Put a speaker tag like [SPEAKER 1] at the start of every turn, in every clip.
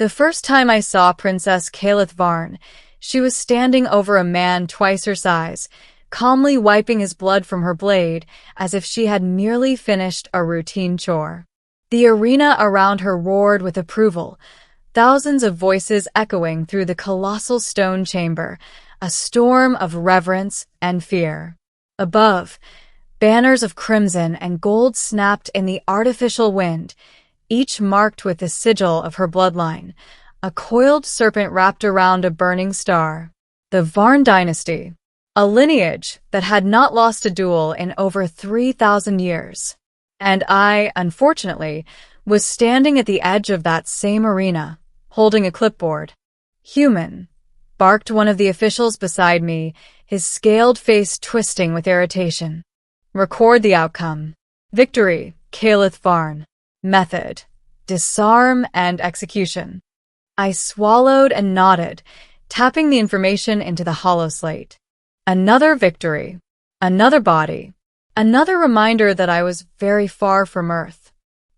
[SPEAKER 1] The first time I saw Princess Caliph Varn, she was standing over a man twice her size, calmly wiping his blood from her blade as if she had merely finished a routine chore. The arena around her roared with approval, thousands of voices echoing through the colossal stone chamber, a storm of reverence and fear. Above, banners of crimson and gold snapped in the artificial wind, each marked with the sigil of her bloodline, a coiled serpent wrapped around a burning star. The Varn dynasty, a lineage that had not lost a duel in over 3,000 years. And I, unfortunately, was standing at the edge of that same arena, holding a clipboard. "Human," barked one of the officials beside me, his scaled face twisting with irritation. "Record the outcome. Victory, Caliph Varn. Method: disarm and execution." I swallowed and nodded, tapping the information into the holoslate. Another victory. Another body. Another reminder that I was very far from Earth.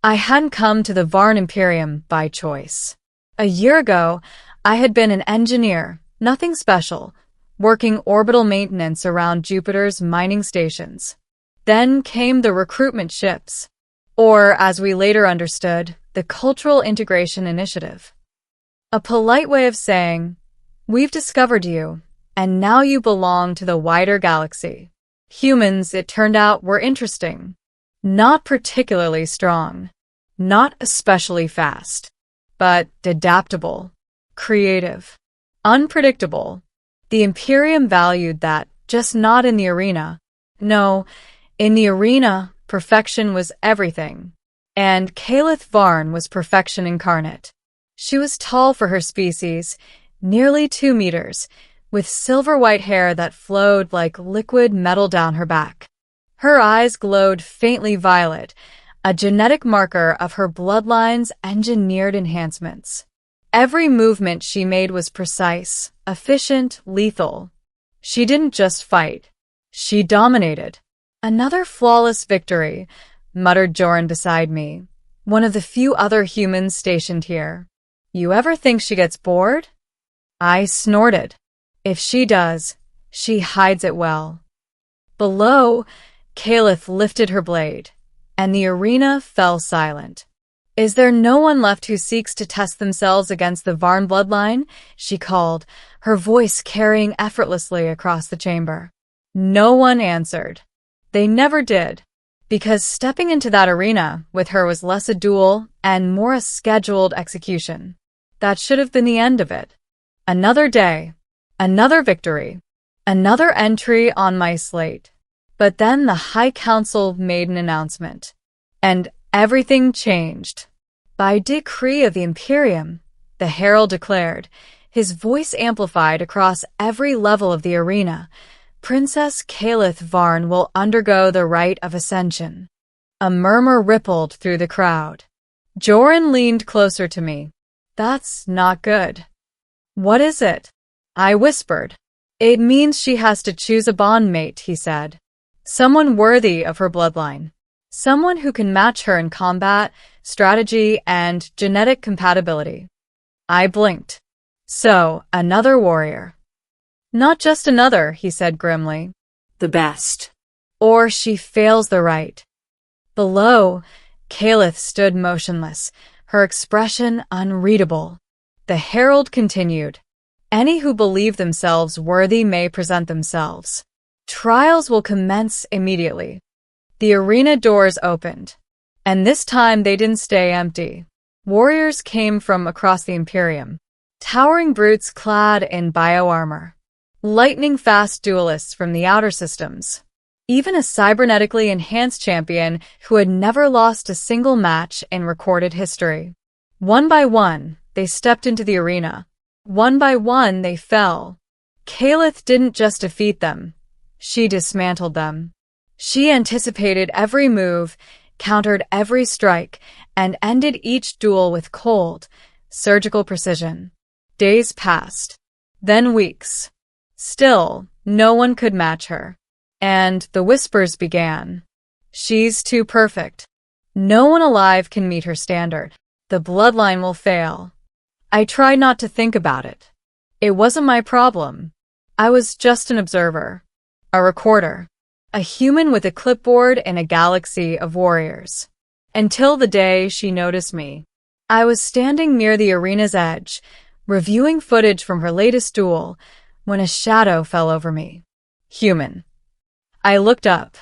[SPEAKER 1] I hadn't come to the Varn Imperium by choice. A year ago, I had been an engineer, nothing special, working orbital maintenance around Jupiter's mining stations. Then came the recruitment ships, or, as we later understood, the Cultural Integration Initiative. A polite way of saying, "We've discovered you, and now you belong to the wider galaxy." Humans, it turned out, were interesting. Not particularly strong. Not especially fast. But adaptable. Creative. Unpredictable. The Imperium valued that, just not in the arena. No, in the arena, perfection was everything. And Caliph Varn was perfection incarnate. She was tall for her species, nearly 2 meters, with silver-white hair that flowed like liquid metal down her back. Her eyes glowed faintly violet, a genetic marker of her bloodline's engineered enhancements. Every movement she made was precise, efficient, lethal. She didn't just fight. She dominated. "Another flawless victory," muttered Joran beside me, one of the few other humans stationed here. "You ever think she gets bored?" I snorted. If she does, she hides it well. Below, Caliph lifted her blade, and the arena fell silent. "Is there no one left who seeks to test themselves against the Varn bloodline?" she called, her voice carrying effortlessly across the chamber. No one answered. They never did, because stepping into that arena with her was less a duel and more a scheduled execution. That should have been the end of it. Another day. Another victory. Another entry on my slate. But then the High Council made an announcement. And everything changed. "By decree of the Imperium," the herald declared, his voice amplified across every level of the arena, "Princess Caliph Varn will undergo the rite of ascension." A murmur rippled through the crowd. Joran leaned closer to me. "That's not good." "What is it?" I whispered. "It means she has to choose a bondmate," he said. "Someone worthy of her bloodline. Someone who can match her in combat, strategy, and genetic compatibility." I blinked. "So, another warrior." "Not just another," he said grimly. "The best. Or she fails the rite." Below, Caliph stood motionless, her expression unreadable. The herald continued. "Any who believe themselves worthy may present themselves. Trials will commence immediately." The arena doors opened. And this time they didn't stay empty. Warriors came from across the Imperium. Towering brutes clad in bioarmor. Lightning-fast duelists from the outer systems. Even a cybernetically enhanced champion who had never lost a single match in recorded history. One by one, they stepped into the arena. One by one, they fell. Caliph didn't just defeat them. She dismantled them. She anticipated every move, countered every strike, and ended each duel with cold, surgical precision. Days passed. Then weeks. Still, no one could match her. And the whispers began. "She's too perfect. No one alive can meet her standard. The bloodline will fail." I tried not to think about it. It wasn't my problem. I was just an observer, a recorder, a human with a clipboard in a galaxy of warriors. Until the day she noticed me. I was standing near the arena's edge, reviewing footage from her latest duel, when a shadow fell over me. Human. I looked up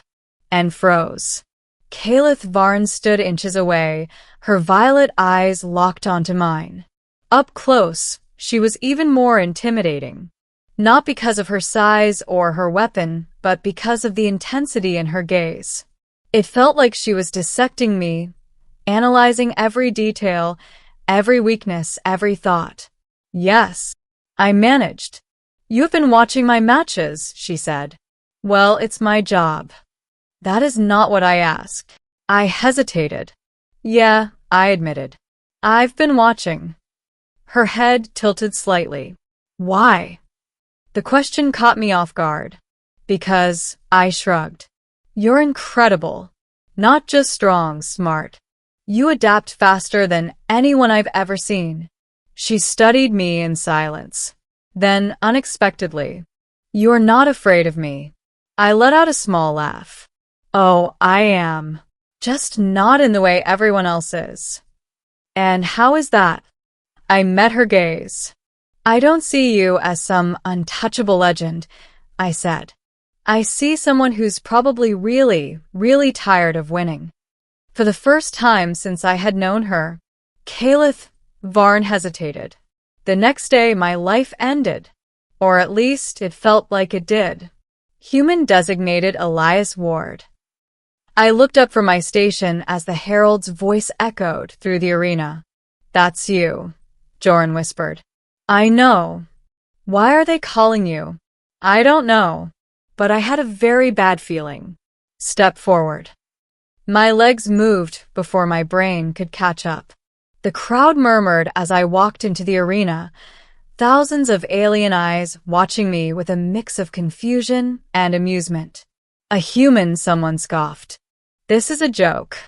[SPEAKER 1] and froze. Caliph Varn stood inches away, her violet eyes locked onto mine. Up close, she was even more intimidating. Not because of her size or her weapon, but because of the intensity in her gaze. It felt like she was dissecting me, analyzing every detail, every weakness, every thought. Yes, I managed. You've been watching my matches, she said. Well, it's my job. That is not what I asked. I hesitated. Yeah, I admitted. I've been watching. Her head tilted slightly. Why? The question caught me off guard. Because, I shrugged. You're incredible. Not just strong, smart. You adapt faster than anyone I've ever seen. She studied me in silence. Then, unexpectedly, you're not afraid of me. I let out a small laugh. Oh, I am. Just not in the way everyone else is. And how is that? I met her gaze. I don't see you as some untouchable legend, I said. I see someone who's probably really, really tired of winning. For the first time since I had known her, Caliph Varn hesitated. The next day, my life ended. Or at least, it felt like it did. Human designated Elias Ward. I looked up from my station as the herald's voice echoed through the arena. That's you, Joran whispered. I know. Why are they calling you? I don't know. But I had a very bad feeling. Step forward. My legs moved before my brain could catch up. The crowd murmured as I walked into the arena, thousands of alien eyes watching me with a mix of confusion and amusement. A human, someone scoffed. This is a joke.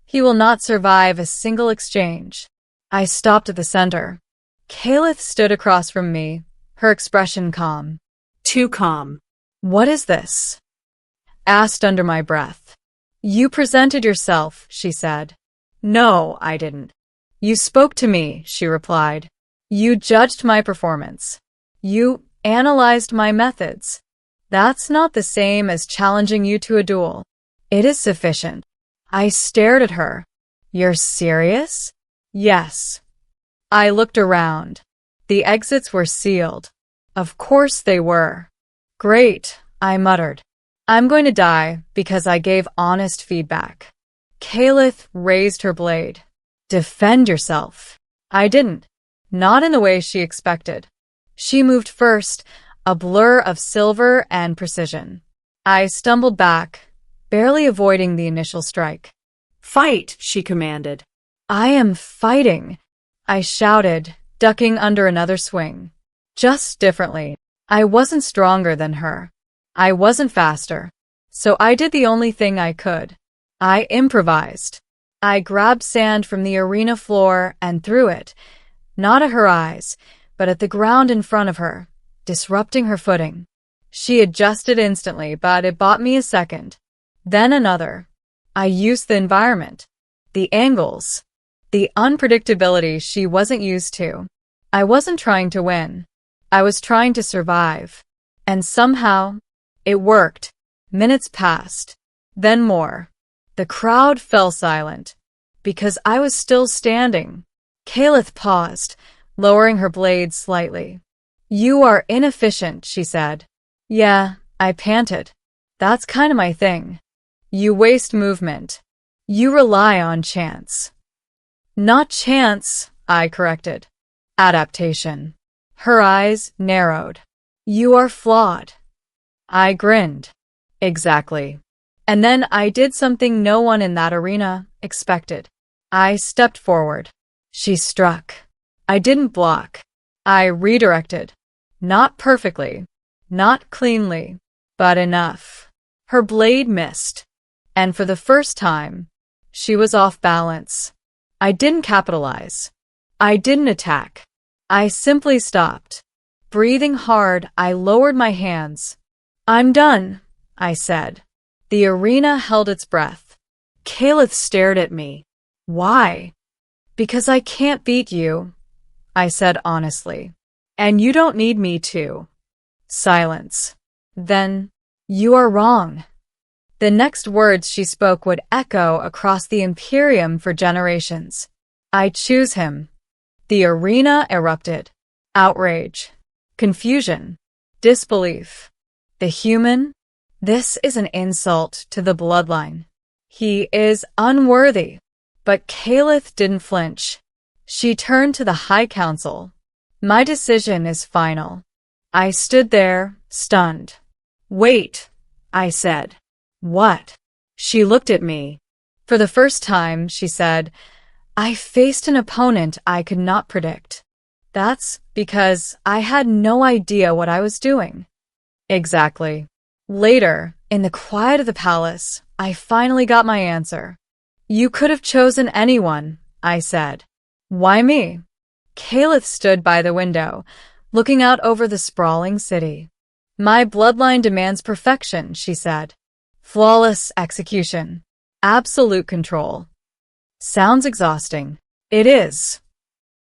[SPEAKER 1] He will not survive a single exchange. I stopped at the center. Caliph stood across from me, her expression calm. Too calm. What is this? Asked under my breath. You presented yourself, she said. No, I didn't. You spoke to me, she replied. You judged my performance. You analyzed my methods. That's not the same as challenging you to a duel. It is sufficient. I stared at her. You're serious? Yes. I looked around. The exits were sealed. Of course they were. Great, I muttered. I'm going to die because I gave honest feedback. Caliph raised her blade. Defend yourself. I didn't. Not in the way she expected. She moved first, a blur of silver and precision. I stumbled back, barely avoiding the initial strike. Fight, she commanded. I am fighting, I shouted, ducking under another swing. Just differently. I wasn't stronger than her. I wasn't faster. So I did the only thing I could. I improvised. I grabbed sand from the arena floor and threw it, not at her eyes, but at the ground in front of her, disrupting her footing. She adjusted instantly, but it bought me a second. Then another. I used the environment, the angles, the unpredictability she wasn't used to. I wasn't trying to win. I was trying to survive. And somehow, it worked. Minutes passed. Then more. The crowd fell silent, because I was still standing. Caliph paused, lowering her blade slightly. You are inefficient, she said. Yeah, I panted. That's kind of my thing. You waste movement. You rely on chance. Not chance, I corrected. Adaptation. Her eyes narrowed. You are flawed. I grinned. Exactly. And then I did something no one in that arena expected. I stepped forward. She struck. I didn't block. I redirected. Not perfectly. Not cleanly. But enough. Her blade missed. And for the first time, she was off balance. I didn't capitalize. I didn't attack. I simply stopped. Breathing hard, I lowered my hands. I'm done, I said. The arena held its breath. Caliph stared at me. Why? Because I can't beat you, I said honestly. And you don't need me to. Silence. Then, you are wrong. The next words she spoke would echo across the Imperium for generations. I choose him. The arena erupted. Outrage. Confusion. Disbelief. The human? This is an insult to the bloodline. He is unworthy. But Caliph didn't flinch. She turned to the High Council. My decision is final. I stood there, stunned. Wait, I said. What? She looked at me. For the first time, she said, I faced an opponent I could not predict. That's because I had no idea what I was doing. Exactly. Later, in the quiet of the palace, I finally got my answer. You could have chosen anyone, I said. Why me? Caliph stood by the window, looking out over the sprawling city. My bloodline demands perfection, she said. Flawless execution. Absolute control. Sounds exhausting. It is.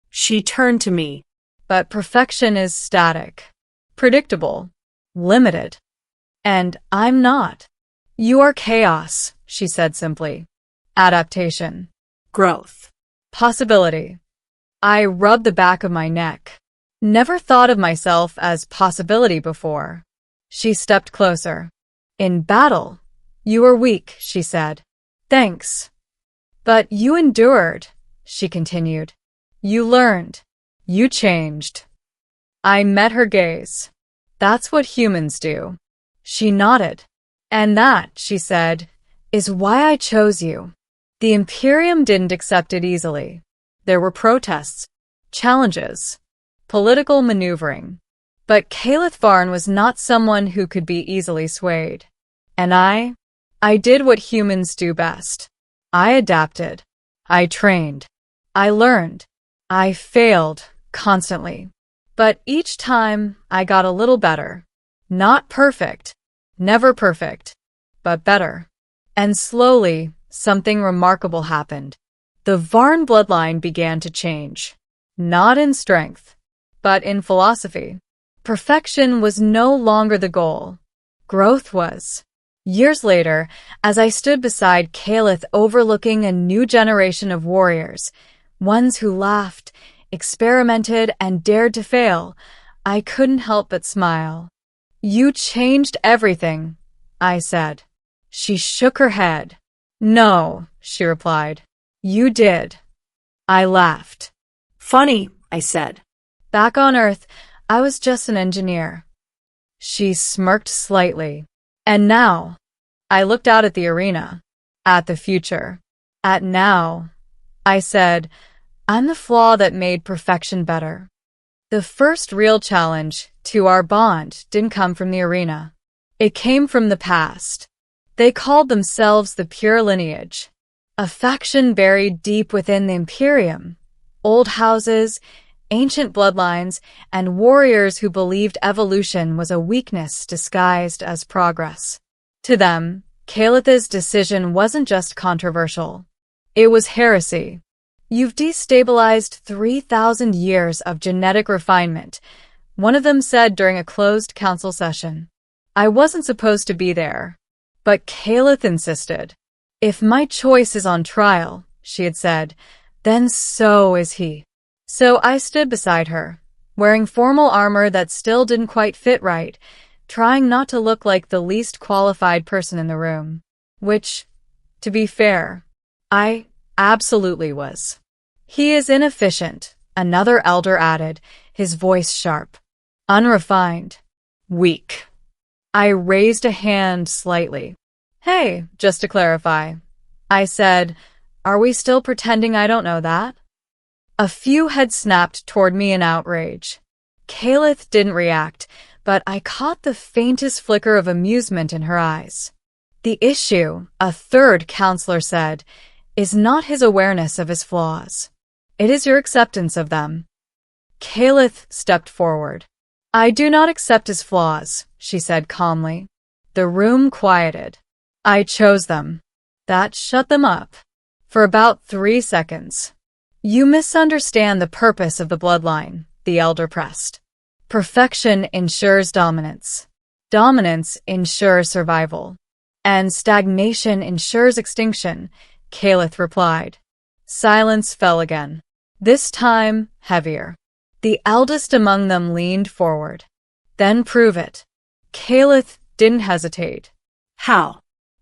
[SPEAKER 1] She turned to me. But perfection is static, predictable, limited. And I'm not. You are chaos, she said simply. Adaptation. Growth. Possibility. I rubbed the back of my neck. Never thought of myself as possibility before. She stepped closer. In battle, you were weak, she said. Thanks. But you endured, she continued. You learned. You changed. I met her gaze. That's what humans do. She nodded. And that, she said, is why I chose you. The Imperium didn't accept it easily. There were protests, challenges, political maneuvering. But Caliph Varn was not someone who could be easily swayed. And I did what humans do best. I adapted. I trained. I learned. I failed constantly. But each time I got a little better. Not perfect. Never perfect. But better. And slowly, something remarkable happened. The Varn bloodline began to change. Not in strength, but in philosophy. Perfection was no longer the goal. Growth was. Years later, as I stood beside Caliph overlooking a new generation of warriors, ones who laughed, experimented, and dared to fail, I couldn't help but smile. You changed everything, I said. She shook her head. No, she replied. You did. I laughed. Funny, I said. Back on Earth, I was just an engineer. She smirked slightly. And now, I looked out at the arena, at the future, at now. I said, I'm the flaw that made perfection better. The first real challenge to our bond didn't come from the arena. It came from the past. They called themselves the pure lineage, a faction buried deep within the Imperium. Old houses, ancient bloodlines, and warriors who believed evolution was a weakness disguised as progress. To them, Caliph's decision wasn't just controversial. It was heresy. You've destabilized 3,000 years of genetic refinement, one of them said during a closed council session. I wasn't supposed to be there, but Caliph insisted. If my choice is on trial, she had said, then so is he. So I stood beside her, wearing formal armor that still didn't quite fit right, trying not to look like the least qualified person in the room. Which, to be fair, I absolutely was. He is inefficient, another elder added, his voice sharp. Unrefined. Weak. I raised a hand slightly. Hey, just to clarify. I said, are we still pretending I don't know that? A few had snapped toward me in outrage. Caliph didn't react, but I caught the faintest flicker of amusement in her eyes. The issue, a third counselor said, is not his awareness of his flaws. It is your acceptance of them. Caliph stepped forward. I do not accept his flaws, she said calmly. The room quieted. I chose them. That shut them up. For about 3 seconds. You misunderstand the purpose of the bloodline, the elder pressed. Perfection ensures dominance. Dominance ensures survival. And stagnation ensures extinction, Caliph replied. Silence fell again. This time, heavier. The eldest among them leaned forward. Then prove it. Caliph didn't hesitate. How?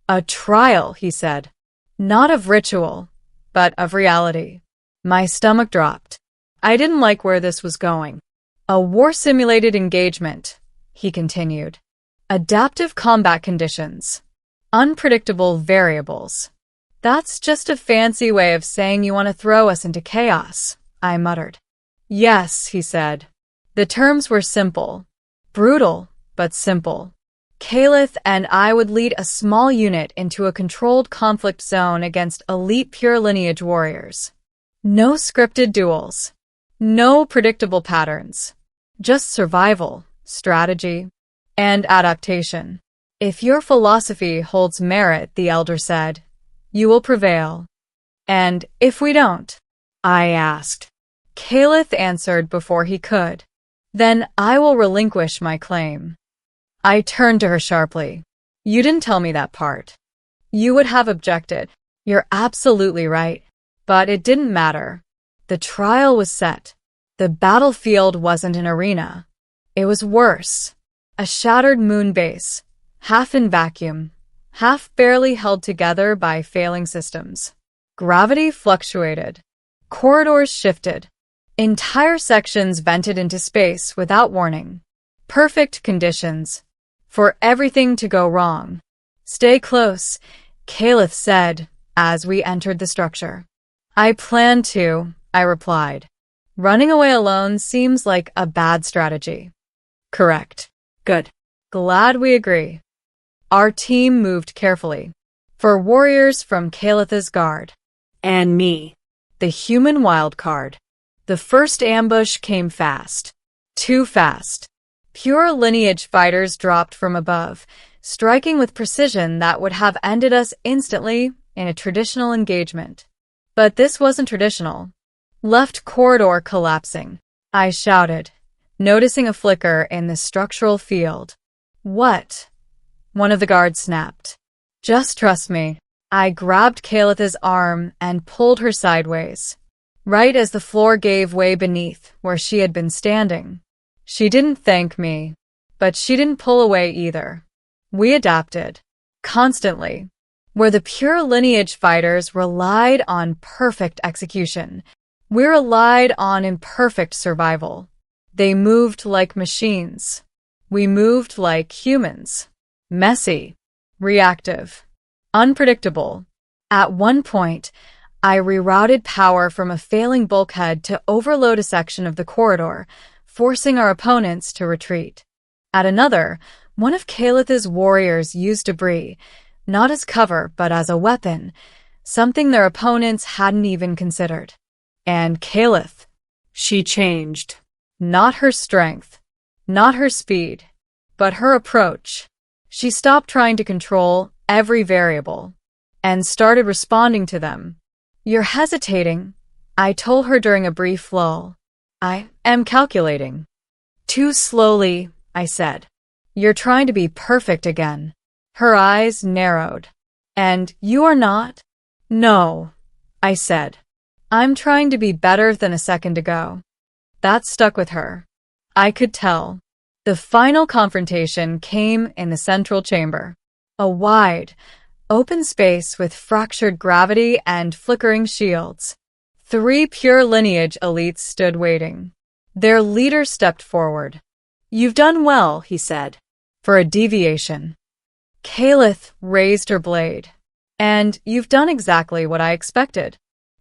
[SPEAKER 1] A trial, he said. Not of ritual, but of reality. My stomach dropped. I didn't like where this was going. A war-simulated engagement, he continued. Adaptive combat conditions. Unpredictable variables. That's just a fancy way of saying you want to throw us into chaos, I muttered. Yes, he said. The terms were simple. Brutal, but simple. Caliph and I would lead a small unit into a controlled conflict zone against elite pure lineage warriors. No scripted duels. No predictable patterns. Just survival, strategy, and adaptation. If your philosophy holds merit, the elder said, you will prevail. And if we don't? I asked. Caliph answered before he could. Then I will relinquish my claim. I turned to her sharply. You didn't tell me that part. You would have objected. You're absolutely right. But it didn't matter. The trial was set. The battlefield wasn't an arena. It was worse. A shattered moon base, half in vacuum, half barely held together by failing systems. Gravity fluctuated. Corridors shifted. Entire sections vented into space without warning. Perfect conditions for everything to go wrong. Stay close, Caliph said as we entered the structure. I plan to, I replied. Running away alone seems like a bad strategy. Correct. Good. Glad we agree. Our team moved carefully. For warriors from Caliph's guard. And me. The human wild card. The first ambush came fast. Too fast. Pure lineage fighters dropped from above, striking with precision that would have ended us instantly in a traditional engagement. But this wasn't traditional. Left corridor collapsing. I shouted, noticing a flicker in the structural field. What? One of the guards snapped. Just trust me. I grabbed Caliph's arm and pulled her sideways, right as the floor gave way beneath where she had been standing. She didn't thank me, but she didn't pull away either. We adapted. Constantly. Where the pure lineage fighters relied on perfect execution, we relied on imperfect survival. They moved like machines. We moved like humans. Messy. Reactive. Unpredictable. At one point, I rerouted power from a failing bulkhead to overload a section of the corridor, forcing our opponents to retreat. At another, one of Caliph's warriors used debris, not as cover but as a weapon, something their opponents hadn't even considered. And Caliph, she changed. Not her strength, not her speed, but her approach. She stopped trying to control every variable and started responding to them. You're hesitating, I told her during a brief lull. I am calculating. Too slowly, I said. You're trying to be perfect again. Her eyes narrowed. And you are not? No, I said. I'm trying to be better than a second ago. That stuck with her. I could tell. The final confrontation came in the central chamber. A wide, open space with fractured gravity and flickering shields. 3 pure lineage elites stood waiting. Their leader stepped forward. You've done well, he said, for a deviation. Caliph raised her blade. And you've done exactly what I expected.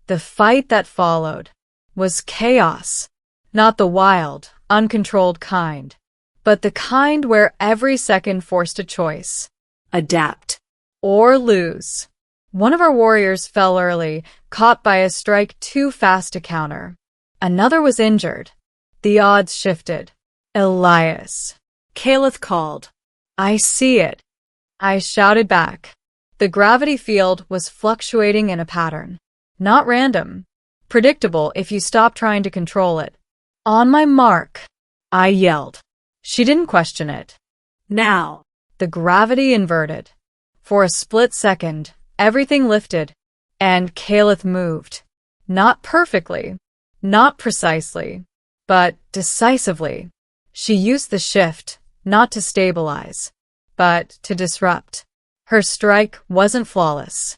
[SPEAKER 1] The fight that followed was chaos. Not the wild, uncontrolled kind, but the kind where every second forced a choice. Adapt. Or lose. One of our warriors fell early, caught by a strike too fast to counter. Another was injured. The odds shifted. Elias. Caliph called. I see it. I shouted back. The gravity field was fluctuating in a pattern. Not random. Predictable if you stop trying to control it. On my mark, I yelled. She didn't question it. Now. The gravity inverted. For a split second, everything lifted, and Caliph moved. Not perfectly, not precisely, but decisively. She used the shift, not to stabilize, but to disrupt. Her strike wasn't flawless.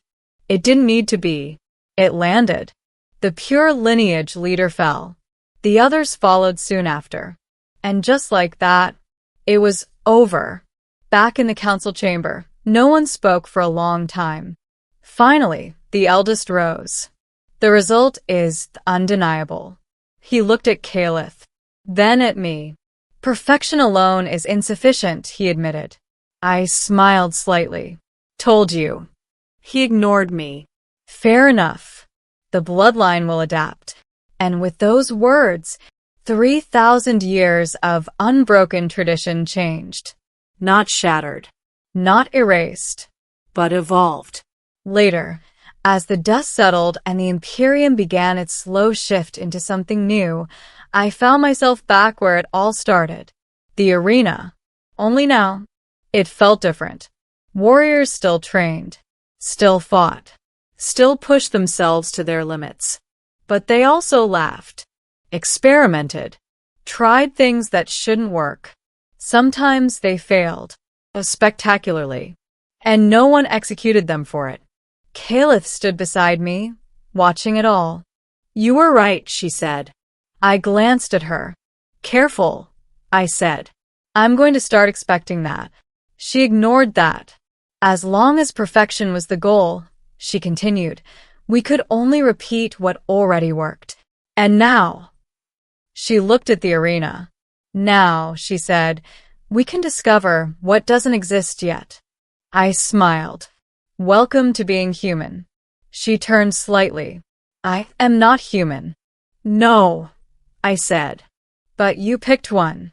[SPEAKER 1] It didn't need to be. It landed. The pure lineage leader fell. The others followed soon after. And just like that, it was over. Back in the council chamber, no one spoke for a long time. Finally, the eldest rose. The result is undeniable. He looked at Caliph, then at me. Perfection alone is insufficient, he admitted. I smiled slightly. Told you. He ignored me. Fair enough. The bloodline will adapt. And with those words, 3,000 years of unbroken tradition changed. Not shattered. Not erased. But evolved. Later, as the dust settled and the Imperium began its slow shift into something new, I found myself back where it all started. The arena. Only now, it felt different. Warriors still trained, still fought, still pushed themselves to their limits. But they also laughed, experimented, tried things that shouldn't work. Sometimes they failed, spectacularly, and no one executed them for it. Caliph stood beside me, watching it all. You were right, she said. I glanced at her. Careful, I said. I'm going to start expecting that. She ignored that. As long as perfection was the goal, she continued, we could only repeat what already worked. And now, she looked at the arena. Now, she said, we can discover what doesn't exist yet. I smiled. Welcome to being human. She turned slightly. I am not human. No, I said. But you picked one.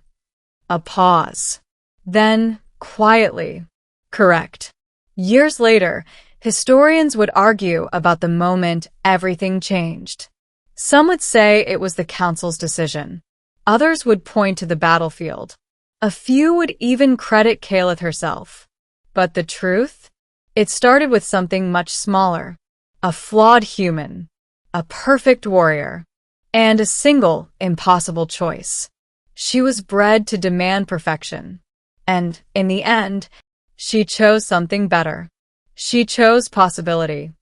[SPEAKER 1] A pause. Then, quietly, correct. Years later, historians would argue about the moment everything changed. Some would say it was the council's decision. Others would point to the battlefield. A few would even credit Caliph herself. But the truth? It started with something much smaller. A flawed human. A perfect warrior. And a single, impossible choice. She was bred to demand perfection. And, in the end, she chose something better. She chose possibility.